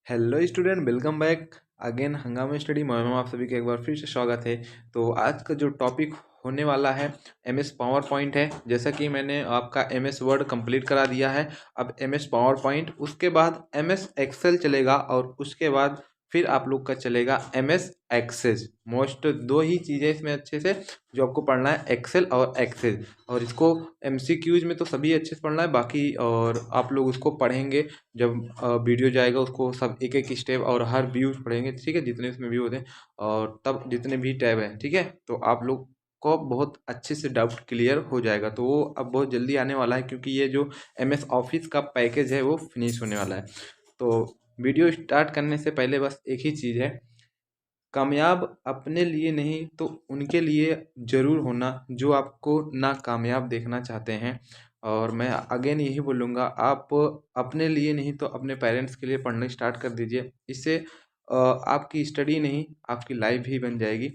Hello student, welcome back again हंगामा study में आप सभी का एक बार फिर से स्वागत है। तो आज का जो टॉपिक होने वाला है एमएस पावर पॉइंट है। जैसा कि मैंने आपका एमएस वर्ड कंप्लीट करा दिया है, अब एमएस पावर पॉइंट, उसके बाद एमएस एक्सेल चलेगा और उसके बाद फिर आप लोग का चलेगा एमएस एक्सेस। मोस्ट दो ही चीज़ें इसमें अच्छे से जो आपको पढ़ना है, एक्सेल और एक्सेस। और इसको एमसीक्यूज में तो सभी अच्छे से पढ़ना है बाकी, और आप लोग उसको पढ़ेंगे जब वीडियो जाएगा उसको सब एक एक स्टेप और हर व्यूज पढ़ेंगे, ठीक है, जितने इसमें व्यू होते हैं और तब जितने भी टैब हैं, ठीक है, तो आप लोग को बहुत अच्छे से डाउट क्लियर हो जाएगा। तो वो अब बहुत जल्दी आने वाला है क्योंकि ये जो एमएस ऑफिस का पैकेज है वो फिनिश होने वाला है। तो वीडियो स्टार्ट करने से पहले बस एक ही चीज़ है, कामयाब अपने लिए नहीं तो उनके लिए ज़रूर होना जो आपको नाकामयाब देखना चाहते हैं। और मैं अगेन यही बोलूँगा, आप अपने लिए नहीं तो अपने पेरेंट्स के लिए पढ़ना स्टार्ट कर दीजिए। इससे आपकी स्टडी नहीं, आपकी लाइफ भी बन जाएगी।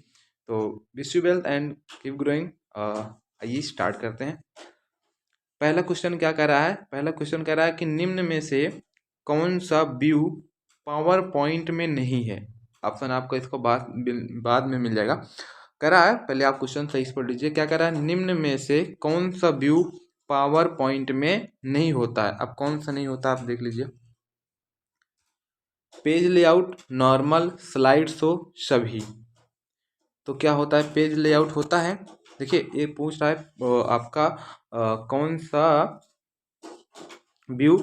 तो wish you wealth and keep growing. आइए स्टार्ट करते हैं। पहला क्वेश्चन क्या कह रहा है? पहला क्वेश्चन कह रहा है कि निम्न में से कौन सा व्यू पावर पॉइंट में नहीं है। ऑप्शन आपको इसको बाद में मिल जाएगा। कह रहा है, पहले आप क्वेश्चन सही से पढ़ लीजिए। क्या कह रहा है? निम्न में से कौन सा व्यू पावर पॉइंट में नहीं होता है। अब कौन सा नहीं होता आप देख लीजिए। Page layout, normal, slide show, सभी। तो क्या होता है? पेज लेआउट होता है। देखिए ये पूछ रहा है आपका कौन सा व्यू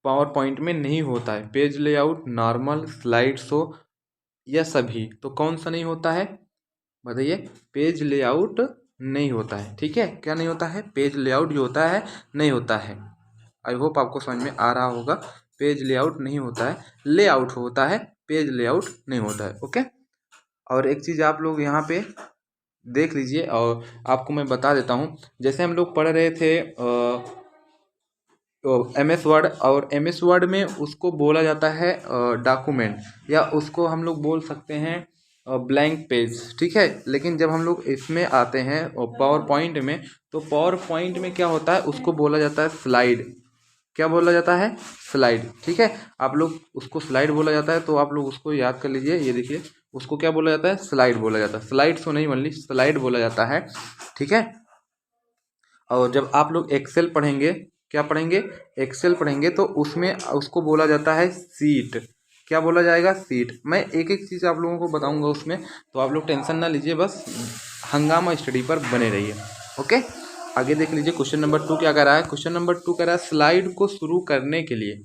पावर पॉइंट में नहीं होता है। Page layout, normal, slide show या सभी। तो कौन सा नहीं होता है बताइए? पेज लेआउट नहीं होता है, ठीक है। क्या नहीं होता है? पेज लेआउट जो होता है नहीं होता है। आई होप आपको समझ में आ रहा होगा। पेज लेआउट नहीं होता है, लेआउट होता है, पेज लेआउट नहीं होता है। ओके। और एक चीज़ आप लोग यहाँ पे देख लीजिए और आपको मैं बता देता हूँ। जैसे हम लोग पढ़ रहे थे तो एमएस वर्ड, और एमएस वर्ड में उसको बोला जाता है डॉक्यूमेंट, या उसको हम लोग बोल सकते हैं ब्लैंक पेज, ठीक है। लेकिन जब हम लोग इसमें आते हैं पावर पॉइंट में, तो पावर पॉइंट में क्या होता है? उसको बोला जाता है स्लाइड। क्या बोला जाता है? स्लाइड, ठीक है। आप लोग उसको स्लाइड बोला जाता है, तो आप लोग उसको याद कर लीजिए। ये देखिए, उसको क्या बोला जाता है? स्लाइड बोला जाता है। स्लाइड सो नहीं मान ली, स्लाइड बोला जाता है, ठीक है। और जब आप लोग एक्सेल पढ़ेंगे, क्या पढ़ेंगे? एक्सेल पढ़ेंगे, तो उसमें उसको बोला जाता है सीट। क्या बोला जाएगा? सीट। मैं एक एक चीज़ आप लोगों को बताऊंगा उसमें, तो आप लोग टेंशन ना लीजिए, बस हंगामा स्टडी पर बने रहिए। ओके। आगे देख लीजिए क्वेश्चन नंबर 2 क्या कह रहा है। क्वेश्चन नंबर 2 कह रहा है स्लाइड को शुरू करने के लिए,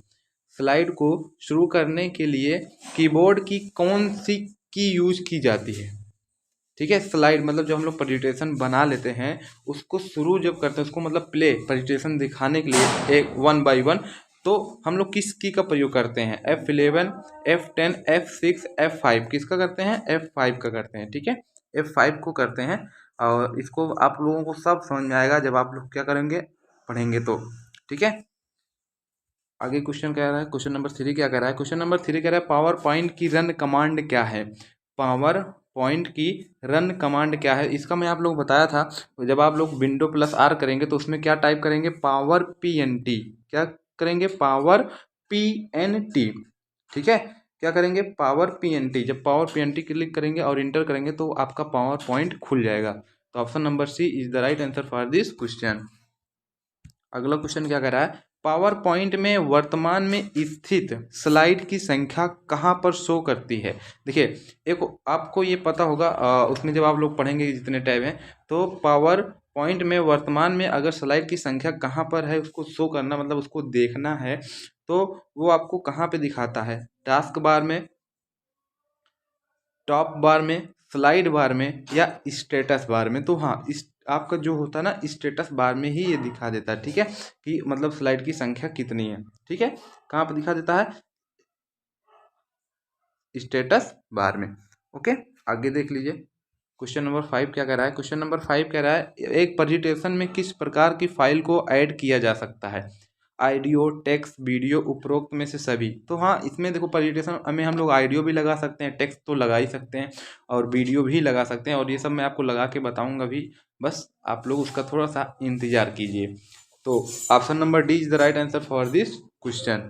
स्लाइड को शुरू करने के लिए कीबोर्ड की कौन सी की यूज की जाती है, ठीक है। स्लाइड मतलब जो हम लोग प्रेजेंटेशन बना लेते हैं, उसको शुरू जब करते हैं, उसको मतलब प्ले प्रेजेंटेशन दिखाने के लिए एक 1 बाई 1, तो हम लोग किस की का प्रयोग करते हैं? F11, F10, F6, F5। किसका करते हैं? F5 का करते हैं, ठीक है। F5 को करते हैं। और इसको आप लोगों को सब समझ में आएगा जब आप लोग क्या करेंगे, पढ़ेंगे तो, ठीक है। आगे क्वेश्चन कह रहा है, क्वेश्चन नंबर 3 क्या कह रहा है? क्वेश्चन नंबर 3 कह रहा है पावर पॉइंट की रन कमांड क्या है। पावर पॉइंट की रन कमांड क्या है? इसका मैं आप लोग बताया था, जब आप लोग विंडो प्लस आर करेंगे तो उसमें क्या टाइप करेंगे? Power PNT। क्या करेंगे? पावर PNT, ठीक है। क्या करेंगे? Power PNT। जब पावर PNT क्लिक करेंगे और इंटर करेंगे तो आपका पावर पॉइंट खुल जाएगा। तो option number C is the right answer for this question. अगला क्वेश्चन क्या कर रहा है? पावर पॉइंट में वर्तमान में स्थित स्लाइड की संख्या कहाँ पर शो करती है। देखिए, एक आपको ये पता होगा, उसमें जब आप लोग पढ़ेंगे जितने टैब हैं, तो पावर पॉइंट में वर्तमान में अगर स्लाइड की संख्या कहाँ पर है उसको शो करना, मतलब उसको देखना है, तो वो आपको कहाँ पे दिखाता है? टास्क बार में, टॉप बार में, स्लाइड बार में, या स्टेटस बार में। तो हाँ, इस आपका जो होता है ना, स्टेटस बार में ही ये दिखा देता है, ठीक है, कि मतलब स्लाइड की संख्या कितनी है, ठीक है। कहाँ पर दिखा देता है? स्टेटस बार में। ओके। आगे देख लीजिए क्वेश्चन नंबर 5 क्या कह रहा है। क्वेश्चन नंबर 5 कह रहा है एक प्रेजेंटेशन में किस प्रकार की फाइल को ऐड किया जा सकता है? ऑडियो, टेक्स्ट, वीडियो, उपरोक्त में से सभी। तो हाँ, इसमें देखो प्रेजेंटेशन में हम लोग ऑडियो भी लगा सकते हैं, टेक्स्ट तो लगा ही सकते हैं, और वीडियो भी लगा सकते हैं, और ये सब मैं आपको लगा के बताऊंगा भी। बस आप लोग उसका थोड़ा सा इंतजार कीजिए। तो option number D is the right answer for this question.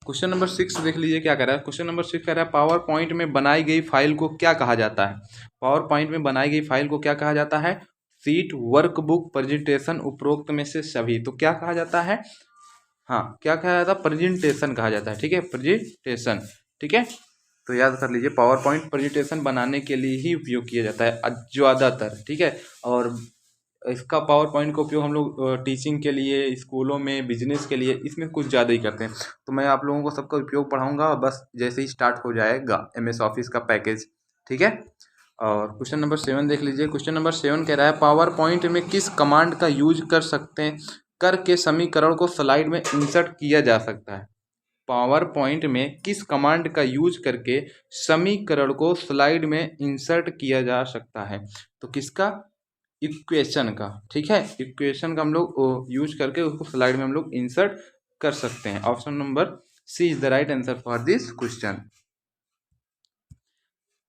Question number 6 देख लीजिए क्या कह रहा है। क्वेश्चन नंबर 6 कह रहा है पावर पॉइंट में बनाई गई फाइल को क्या कहा जाता है। पावर पॉइंट में बनाई गई फाइल को क्या कहा जाता है। सीट, वर्कबुक, प्रेजेंटेशन, उपरोक्त में से सभी। तो क्या कहा जाता है, हाँ क्या कहा जाता है, प्रेजेंटेशन कहा जाता है। ठीक है, प्रेजेंटेशन। ठीक है, तो याद कर लीजिए पावर पॉइंट प्रेजेंटेशन बनाने के लिए ही उपयोग किया जाता है ज़्यादातर। ठीक है, और इसका पावर पॉइंट का उपयोग हम लोग टीचिंग के लिए, स्कूलों में, बिजनेस के लिए, इसमें कुछ ज़्यादा ही करते हैं। तो मैं आप लोगों को सबका उपयोग पढ़ाऊंगा बस जैसे ही स्टार्ट हो जाएगा MS ऑफिस का पैकेज। ठीक है, और क्वेश्चन नंबर 7 देख लीजिए। क्वेश्चन नंबर 7 कह रहा है पावर पॉइंट में किस कमांड का यूज कर सकते हैं करके समीकरण को स्लाइड में इंसर्ट किया जा सकता है। पावर पॉइंट में किस कमांड का यूज करके समीकरण को स्लाइड में इंसर्ट किया जा सकता है। तो किसका, इक्वेशन का। ठीक है, इक्वेशन का हम लोग यूज करके उसको स्लाइड में हम लोग इंसर्ट कर सकते हैं। Option number C is the right answer for this question.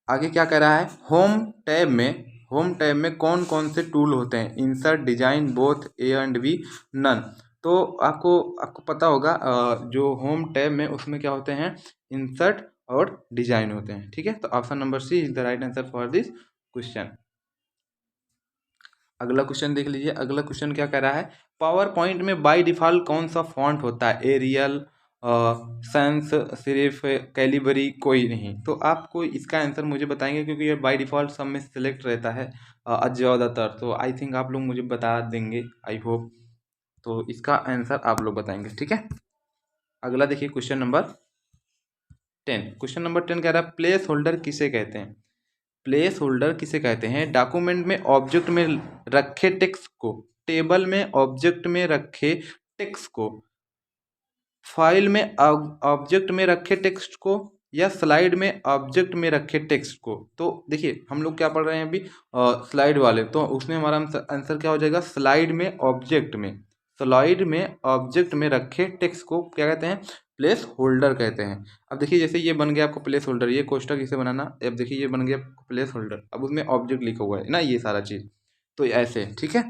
आगे क्या कह रहा है, होम टैब में कौन कौन से टूल होते हैं। Insert, design, both, A and B, none. तो आपको आपको पता होगा जो होम टैब में उसमें क्या होते हैं, इंसर्ट और डिजाइन होते हैं। ठीक है, तो option number C is the right answer for this question. अगला क्वेश्चन देख लीजिए। अगला क्वेश्चन क्या कह रहा है, पावर पॉइंट में बाय डिफ़ॉल्ट कौन सा फॉन्ट होता है। एरियल, सैंस, सिर्फ, कैलिबरी, कोई नहीं। तो आपको इसका आंसर मुझे बताएंगे क्योंकि ये बाय डिफ़ॉल्ट सब में सिलेक्ट रहता है ज़्यादातर। तो आई थिंक आप लोग मुझे बता देंगे, आई होप। तो इसका आंसर आप लोग बताएंगे। ठीक है, अगला देखिए क्वेश्चन नंबर 10। क्वेश्चन नंबर 10 कह रहा है प्लेस होल्डर किसे कहते हैं। प्लेस होल्डर किसे कहते हैं, डॉक्यूमेंट में ऑब्जेक्ट में रखे टेक्स्ट को, टेबल में ऑब्जेक्ट में रखे टेक्स्ट को, फाइल में ऑब्जेक्ट में रखे टेक्स्ट को, या स्लाइड में ऑब्जेक्ट में रखे टेक्स्ट को। तो देखिए हम लोग क्या पढ़ रहे हैं अभी, स्लाइड वाले, तो उसमें हमारा आंसर क्या हो जाएगा, स्लाइड में ऑब्जेक्ट में, स्लाइड में ऑब्जेक्ट में रखे टेक्स्ट को क्या कहते हैं, प्लेस होल्डर कहते हैं। अब देखिए जैसे ये बन गया आपको प्लेस होल्डर, ये कोष्टक इसे बनाना, अब देखिए ये बन गया प्लेस होल्डर, अब उसमें ऑब्जेक्ट लिखा हुआ है ना, ये सारा चीज़। तो ऐसे, ठीक है,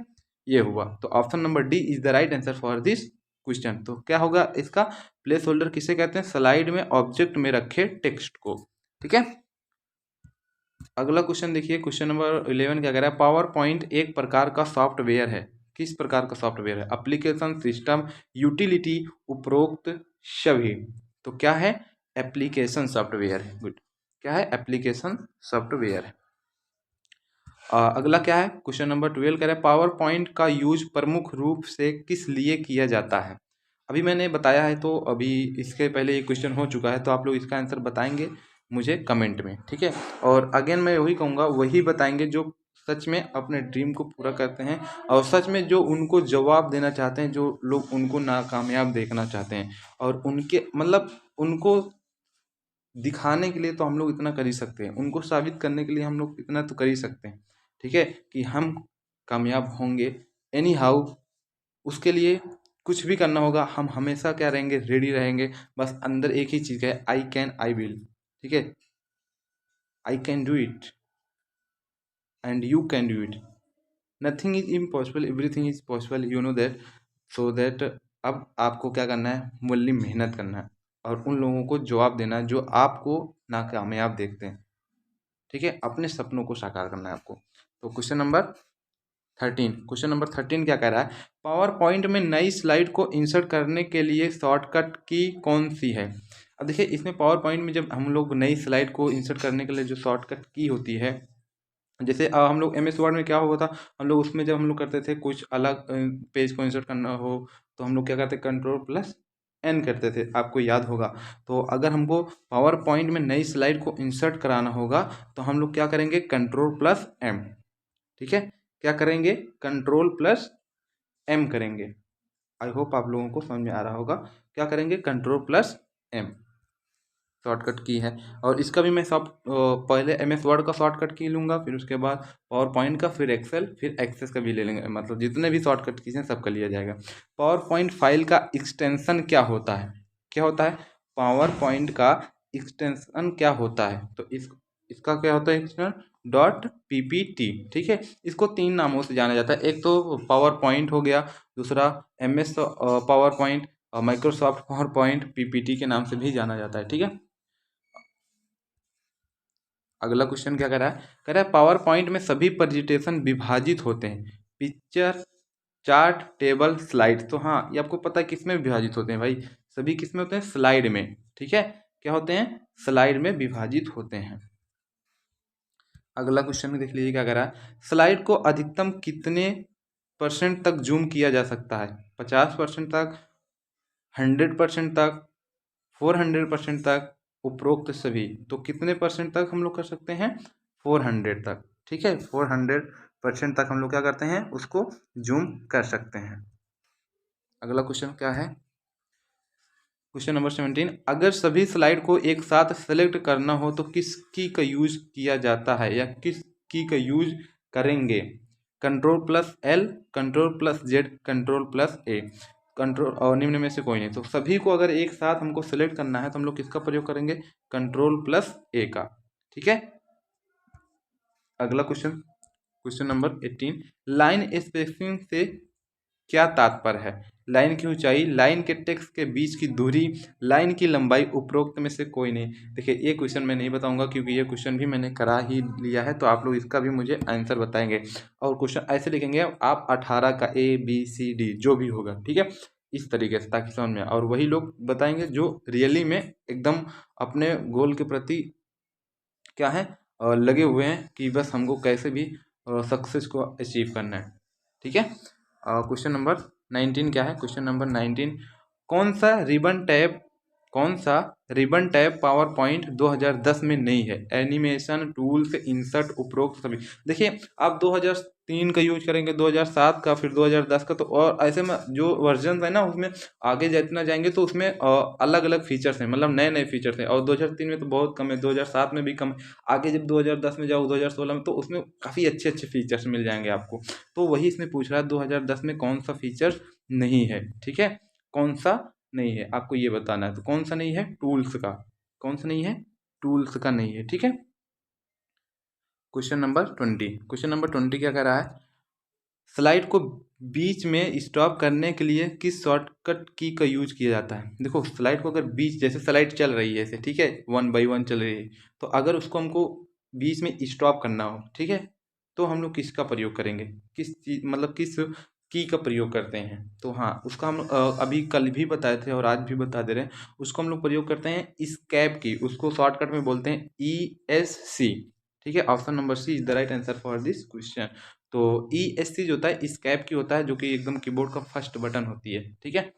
ये हुआ। तो option number D is the right answer for this question. तो क्या होगा इसका, प्लेस होल्डर किसे कहते हैं, स्लाइड में ऑब्जेक्ट में रखे टेक्स्ट को। ठीक है, अगला क्वेश्चन देखिए। क्वेश्चन नंबर 11 क्या कह रहा है, पावर पॉइंट एक प्रकार का सॉफ्टवेयर है। किस प्रकार का सॉफ्टवेयर है, एप्लीकेशन, सिस्टम, यूटिलिटी, उपरोक्त सभी। तो क्या है, एप्लीकेशन सॉफ्टवेयर है। गुड, क्या है, एप्लीकेशन सॉफ्टवेयर है। अगला क्या है, क्वेश्चन नंबर 12 कह रहा है पावर पॉइंट का यूज प्रमुख रूप से किस लिए किया जाता है। अभी मैंने बताया है, तो अभी इसके पहले ये क्वेश्चन हो चुका है, तो आप लोग इसका आंसर बताएंगे मुझे कमेंट में। ठीक है, और अगेन मैं वही कहूँगा, वही बताएंगे जो सच में अपने ड्रीम को पूरा करते हैं, और सच में जो उनको जवाब देना चाहते हैं, जो लोग उनको नाकामयाब देखना चाहते हैं, और उनके मतलब उनको दिखाने के लिए तो हम लोग इतना कर ही सकते हैं, उनको साबित करने के लिए हम लोग इतना तो कर ही सकते हैं। ठीक है, कि हम कामयाब होंगे एनी हाउ। उसके लिए कुछ भी करना होगा, हम हमेशा क्या रहेंगे, रेडी रहेंगे। बस अंदर एक ही चीज़ है, आई कैन, आई विल। ठीक है, I can do it and you can do it. Nothing is impossible, everything is possible, you know that. So that अब आपको क्या करना है, मुल्ली मेहनत करना है, और उन लोगों को जवाब देना है जो आपको नाकामयाब देखते हैं। ठीक है, अपने सपनों को साकार करना है आपको। तो क्वेश्चन नंबर 13 क्या कह रहा है, पावर पॉइंट में नई स्लाइड को इंसर्ट करने के लिए शॉर्टकट की कौन सी है। अब देखिए इसमें पावर पॉइंट में जब हम लोग नई स्लाइड को इंसर्ट करने के लिए जो शॉर्टकट की होती है, जैसे हम लोग MS वर्ड में क्या हुआ था, हम लोग उसमें जब हम लोग करते थे कुछ अलग पेज को इंसर्ट करना हो, तो हम लोग क्या करते, Ctrl+N करते थे, आपको याद होगा। तो अगर हमको पावर पॉइंट में नई स्लाइड को इंसर्ट कराना होगा, तो हम लोग क्या करेंगे, Ctrl+M। ठीक है, क्या करेंगे, Ctrl+M करेंगे। आई होप आप लोगों को समझ में आ रहा होगा। क्या करेंगे, Ctrl+M शॉर्टकट की है। और इसका भी मैं पहले MS वर्ड का शॉर्टकट की लूँगा, फिर उसके बाद पावर पॉइंट का, फिर एक्सेल, फिर एक्सेस का भी ले लेंगे। मतलब जितने भी शॉर्टकट की हैं सबका लिया जाएगा। पावर पॉइंट फाइल का एक्सटेंशन क्या होता है, क्या होता है, पावर पॉइंट का एक्सटेंशन क्या होता है। तो इसका क्या होता है, एक्सटेंशन .ppt। ठीक है, इसको 3 नामों से जाना जाता है। एक तो पावर पॉइंट हो गया, दूसरा MS power point, Microsoft power point PPT के नाम से भी जाना जाता है। ठीक है, अगला क्वेश्चन क्या कह रहा है पावर पॉइंट में सभी प्रेजेंटेशन विभाजित होते हैं, पिक्चर, चार्ट, टेबल, स्लाइड। तो हाँ, ये आपको पता है किस में विभाजित होते हैं भाई, सभी किस में होते हैं, स्लाइड में। ठीक है, क्या होते हैं, स्लाइड में विभाजित होते हैं। अगला क्वेश्चन में देख लीजिए क्या कह रहा है, स्लाइड को अधिकतम कितने % तक जूम किया जा सकता है, 50% तक, 100% तक, 400% तक, उपरोक्त सभी। तो कितने % तक हम लोग कर सकते हैं, 400 तक। ठीक है, 400% तक हम लोग क्या करते हैं, उसको जूम कर सकते हैं। अगला क्वेश्चन क्या है, क्वेश्चन नंबर 17, अगर सभी स्लाइड को एक साथ सेलेक्ट करना हो तो किस की का यूज किया जाता है या किस की का यूज करेंगे, Ctrl+L, Ctrl+Z, Ctrl+A, कंट्रोल और निम्न में से कोई नहीं। तो सभी को अगर एक साथ हमको सेलेक्ट करना है तो हम लोग किसका प्रयोग करेंगे, Ctrl+A का। ठीक है, अगला question, question number 18, line spacing से क्या तात्पर्य है, लाइन की ऊंचाई, लाइन के टेक्स्ट के बीच की दूरी, लाइन की लंबाई, उपरोक्त में से कोई नहीं। देखिए ये क्वेश्चन मैं नहीं बताऊंगा क्योंकि ये क्वेश्चन भी मैंने करा ही लिया है, तो आप लोग इसका भी मुझे आंसर बताएंगे। और क्वेश्चन ऐसे लिखेंगे आप 18 का ABCD जो भी होगा, ठीक है, इस तरीके से, ताकि समझ में। और वही लोग बताएंगे जो रियली में एकदम अपने गोल के प्रति क्या है, लगे हुए हैं कि बस हमको कैसे भी सक्सेस को अचीव करना है। ठीक है, क्वेश्चन नंबर 19 क्या है, क्वेश्चन नंबर 19, कौन सा रिबन टैब, कौन सा रिबन टैब पावर पॉइंट 2010 में नहीं है, एनिमेशन टूल्स, इंसर्ट, उपरोक्त सभी। देखिए आप 2003 का यूज करेंगे, 2007 का, फिर 2010 का, तो और ऐसे में जो वर्जन है ना उसमें आगे जितना जाएंगे तो उसमें अलग अलग फीचर्स हैं, मतलब नए नए फीचर्स हैं। और 2003 में तो बहुत कम है, 2007 में भी कम है। आगे जब 2010 में जाओ, 2016 में, तो उसमें काफ़ी अच्छे अच्छे फीचर्स मिल जाएंगे आपको। तो वही इसमें पूछ रहा है 2010 में कौन सा फीचर नहीं है। ठीक है, कौन सा नहीं है आपको ये बताना है, तो कौन सा नहीं है, टूल्स का, कौन सा नहीं है, टूल्स का नहीं है। ठीक है, क्वेश्चन नंबर 20, क्वेश्चन नंबर 20 क्या कह रहा है, स्लाइड को बीच में स्टॉप करने के लिए किस शॉर्टकट की का यूज किया जाता है। देखो स्लाइड को अगर बीच, जैसे स्लाइड चल रही है ऐसे, ठीक है, 1 बाई 1 चल रही है, तो अगर उसको हमको बीच में स्टॉप करना हो, ठीक है, तो हम लोग किसका प्रयोग करेंगे, किस चीज, मतलब किस की का प्रयोग करते हैं। तो हाँ, उसका हम अभी कल भी बताए थे और आज भी बता दे रहे हैं, उसको हम लोग प्रयोग करते हैं स्केप की, उसको शॉर्टकट में बोलते हैं ESC। ठीक है, option number C is the right answer for this question. तो ESC जो होता है स्कैप की होता है, जो कि एकदम कीबोर्ड का फर्स्ट बटन होती है। ठीक है,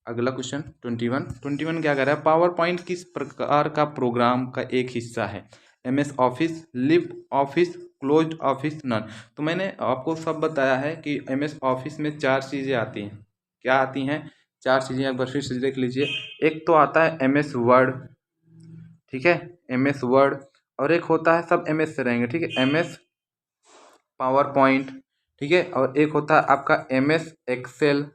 अगला क्वेश्चन 21 क्या कर रहा है, पावर पॉइंट किस प्रकार का प्रोग्राम का एक हिस्सा है, MS Office, live Office, close Office, none. तो मैंने आपको सब बताया है कि MS ऑफिस में 4 चीज़ें आती हैं। क्या आती हैं, 4 चीज़ें एक बार फिर से देख लीजिए। एक तो आता है MS वर्ड, ठीक है, MS वर्ड, और एक होता है, सब MS से रहेंगे, ठीक है, MS पावर पॉइंट, ठीक है, और एक होता है आपका MS एक्सेल,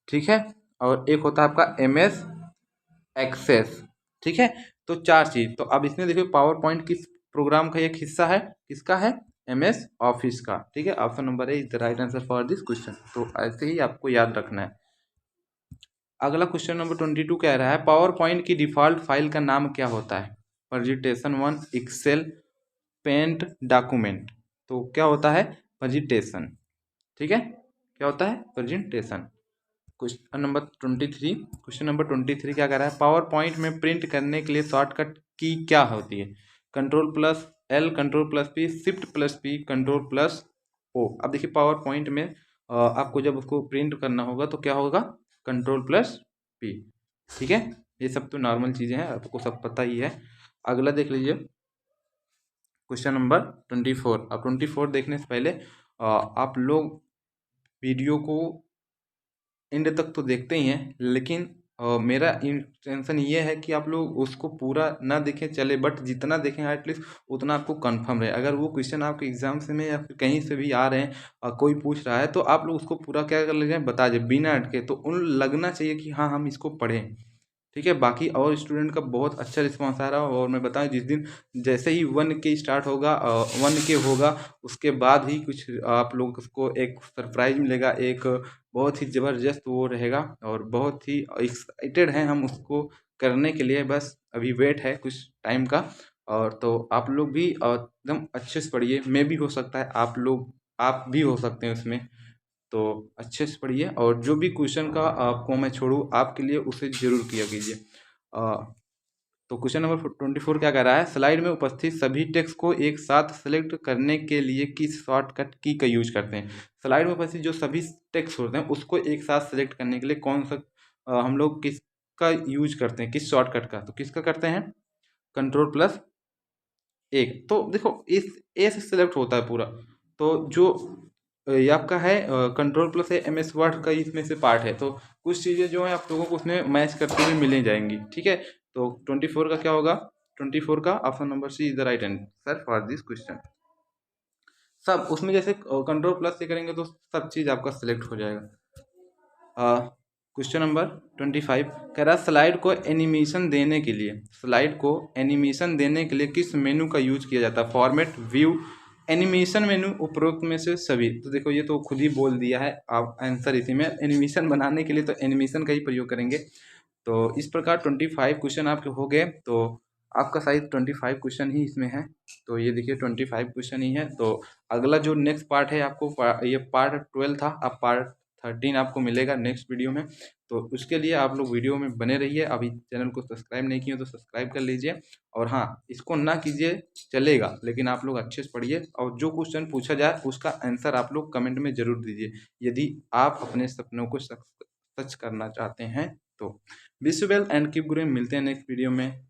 ठीक है, और एक होता है आपका MS एक्सेस। ठीक है, तो 4 चीज़। तो अब इसमें देखिए पावर पॉइंट किस प्रोग्राम का एक हिस्सा है, किसका है, MS ऑफिस का। ठीक है, option number A is the right answer for this question. तो ऐसे ही आपको याद रखना है। अगला क्वेश्चन नंबर 22 कह रहा है, पावर पॉइंट की डिफ़ॉल्ट फाइल का नाम क्या होता है, प्रेजेंटेशन 1, एक्सेल, पेंट, डॉक्यूमेंट। तो क्या होता है, प्रेजेंटेशन। ठीक है, क्या होता है, presentation. Question number 23, question number 23 क्या कर रहा है, पावर पॉइंट में प्रिंट करने के लिए शॉर्टकट की क्या होती है, Ctrl+L, Ctrl+P, Shift+P, Ctrl+O। अब देखिए पावर पॉइंट में आपको जब उसको प्रिंट करना होगा तो क्या होगा, Ctrl+P। ठीक है, ये सब तो नॉर्मल चीज़ें हैं, आपको सब पता ही है। अगला देख लीजिए क्वेश्चन नंबर 24। अब 24 देखने से पहले आप लोग वीडियो को एंड तक तो देखते ही हैं, लेकिन मेरा इंटेंशन ये है कि आप लोग उसको पूरा ना देखें चले, बट जितना देखें एटलीस्ट उतना आपको कंफर्म रहे। अगर वो क्वेश्चन आपके एग्जाम से में या फिर कहीं से भी आ रहे हैं और कोई पूछ रहा है, तो आप लोग उसको पूरा क्या कर लीजिए, बता दीजिए बिना अटके, तो उन लगना चाहिए कि हाँ हम इसको पढ़ें। ठीक है। बाकी और स्टूडेंट का बहुत अच्छा रिस्पॉन्स आ रहा है, और मैं बताऊँ जिस दिन जैसे ही 1K स्टार्ट होगा 1K होगा, उसके बाद ही कुछ आप लोग को एक सरप्राइज मिलेगा, एक बहुत ही ज़बरदस्त वो रहेगा, और बहुत ही एक्साइटेड हैं हम उसको करने के लिए। बस अभी वेट है कुछ टाइम का। और तो आप लोग भी एकदम अच्छे से पढ़िए, मैं भी हो सकता है आप भी हो सकते हैं उसमें। तो अच्छे से पढ़िए, और जो भी क्वेश्चन का आपको मैं छोड़ूँ आपके लिए उसे ज़रूर किया कीजिए। तो क्वेश्चन नंबर 24 क्या कह रहा है, स्लाइड में उपस्थित सभी टेक्स्ट को एक साथ सेलेक्ट करने के लिए किस शॉर्टकट की का यूज करते हैं। स्लाइड में उपस्थित जो सभी टेक्स्ट होते हैं उसको एक साथ सेलेक्ट करने के लिए कौन सा हम लोग किसका यूज करते हैं, किस शॉर्टकट का, तो किसका करते हैं, Ctrl+1। तो देखो इस ए से सेलेक्ट होता है पूरा, तो जो ये आपका है Ctrl+A MS वर्ड का इसमें से पार्ट है, तो कुछ चीज़ें जो है आप लोगों को उसमें मैच करते हुए मिल जाएंगी। ठीक है, तो 24 का क्या होगा, 24 का option number C is the right answer for this question. सब उसमें जैसे Ctrl+ से करेंगे तो सब चीज़ आपका सिलेक्ट हो जाएगा। क्वेश्चन नंबर 25 कह रहा स्लाइड को एनिमेशन देने के लिए, स्लाइड को एनिमेशन देने के लिए किस मेनू का यूज किया जाता है, फॉर्मेट, व्यू, एनिमेशन मेनू, उपरोक्त में से सभी। तो देखो ये तो खुद ही बोल दिया है आप आंसर इसी में, एनिमेशन बनाने के लिए तो एनिमेशन का ही प्रयोग करेंगे। तो इस प्रकार 25 क्वेश्चन आपके हो गए। तो आपका शायद 25 क्वेश्चन ही इसमें है, तो ये देखिए 25 क्वेश्चन ही है। तो अगला जो नेक्स्ट पार्ट है आपको ये पार्ट 12 था, अब पार्ट 13 आपको मिलेगा नेक्स्ट वीडियो में। तो उसके लिए आप लोग वीडियो में बने रहिए। अभी चैनल को सब्सक्राइब नहीं किए तो सब्सक्राइब कर लीजिए, और हाँ इसको ना कीजिए चलेगा, लेकिन आप लोग अच्छे से पढ़िए, और जो क्वेश्चन पूछा जाए उसका आंसर आप लोग कमेंट में ज़रूर दीजिए, यदि आप अपने सपनों को सच करना चाहते हैं तो। Wish you well and keep growing. मिलते हैं नेक्स्ट वीडियो में।